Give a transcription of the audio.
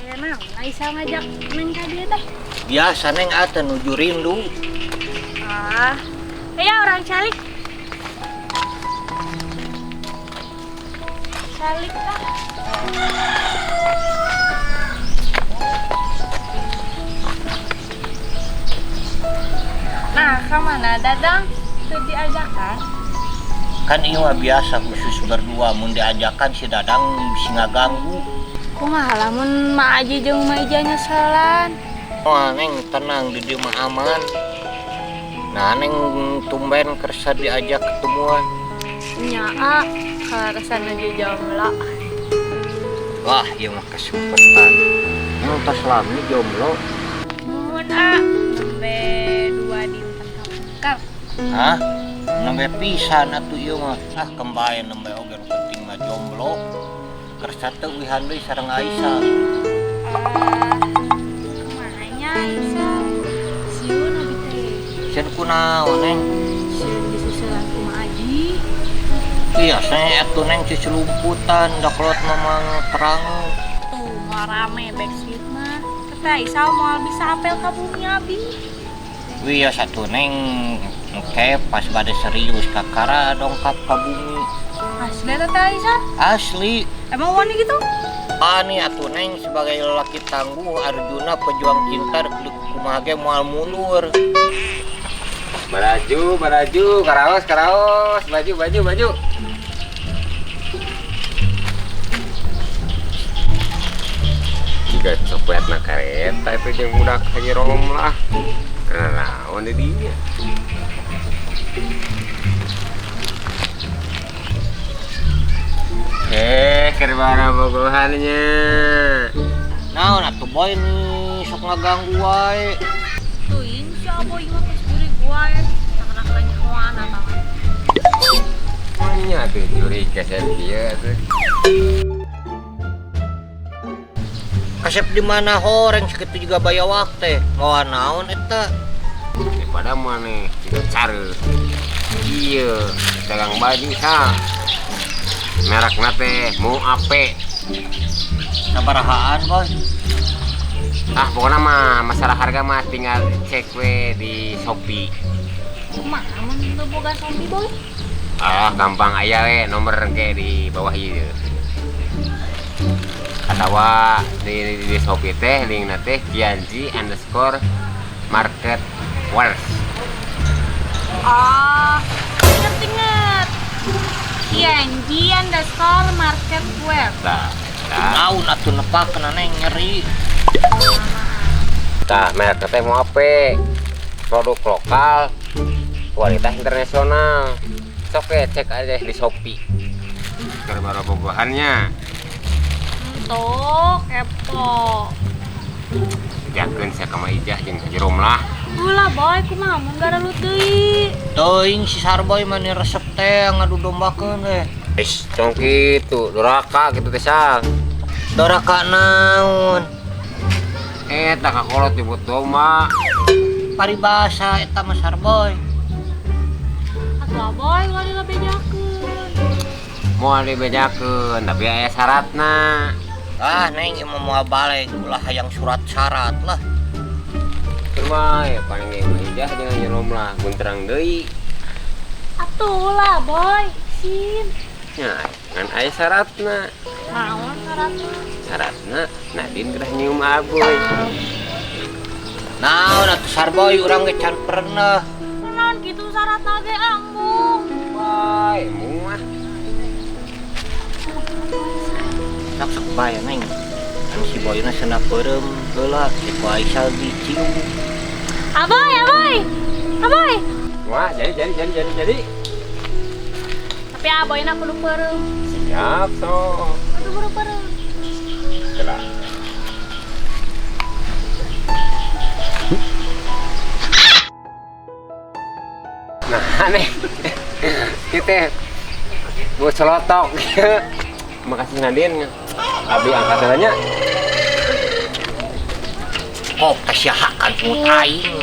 Nah, Aisyah ngajak neng ka dia teh. Biasa neng ata nuju rindu. Ah, ayo orang calik. Calik lah. Nah, kemana Dadang? Tuh diajakan. Kan iya mah biasa khusus berdua mun diajakan si Dadang bisa ngaganggu. Kumaha lamun Ma Aji jeung Ma Ija nyeselan. Oh neng tenang di dieu mah aman. Nah neng tumben kersa diajak ketemuan. Nyaa, karasan aja jomblo. Wah iya mah kesempatan. Yang tas lami jomblo. Mun sampai 2 dinten kapungkar. Hah? Nembe pisan atuh ieu mah. Ah kembae nembe oge nu penting mah jomblo. Kersa teu wihan deui sareng Aisyah. Kumahanya Aisyah? Sieun abi teh. Sieun kunaon neng? Sieun disusulan ku Ma Aji. Iya saya atuh neng cicelumputan da kolot mamang terang. Tuh, mau rame backstreet mah. Kata Aisyah mau bisa apel ka bumi abi. Wih ya satu neng oke pas bade serius kakara dongkap ka bumi. Asli Tata Aisyah? Asli. Emang wani gitu? Ani atuh neng sebagai lelaki tangguh Arjuna pejuang cinta kumaha ge moal mundur. Baraju, karaos, baju. Jika copet na kareta itu jeung budak hajirom lah. Naon di dinya. Kerbana bogohannya. Naon atuh boy nih sok ngaganggu wae. Tuh, si Aboy mah pas juri gua ya. Anak nanya hoana tangan. Nya tuh juri kesen dia tuh. Kasep di mana horeng segitu juga baya waktu. Ngoan naon eta? Daripada mana juga cara. Iya, dagang baju sa. Merek nate mau ape. Sabarahaan boy. Pokoknya mah masalah harga mah tinggal cek we di Shopee. Kumaha mun teu boga Shopee boy? Gampang aya we nomor ge di bawah ieu. Atawa di Shopee teh link teh Kianji_marketwear. Ingat. Kianji_marketwear. Naon atuh nepakeun neng nyeri. Tah merek teh mau ape? Produk lokal, kualitas internasional. Sok cek aja di Shopee. Kerbara bogohannya. Tuh, kepo. Jakeun sia ka Ijah jeung Jerom lah. Ulah boy, kumaha mun garalut deui. Teuing si Sarboy mah ni resep teh ngadu dombakeun teh. Cong kitu, duraka kitu teh sal. Doraka naon? Eta kakolot nyebut domba. Paribasa eta mah Sarboy. Atuh boy, wali bejakeun. Moal dibejakeun tapi aya syaratna. Neng ieu mah balik ulah hayang surat syarat lah. Cuma ya paling Ijah dengan Jerom lah bunterang deui. Atuh lah boy, sin. Nya, ngan aya syaratna. Naon syaratna? Syaratna Nadine geus nyium aboy. Naon atuh Sarboy urang ge can pernah. Naon kitu syaratna ge anggung. Wai, muah. Sok bae neng. Kan si boyna cenah peureum heula ku Aisyah dicium. Aboy. Wah, jadi. Tapi aboyna kudu peureum. Siap sok. Kudu peureum. Gelah. Nah, aneh. Kita mau celotok. Makasih Nadine. Abi angkat nanya. Kok kasyahakan mut aing.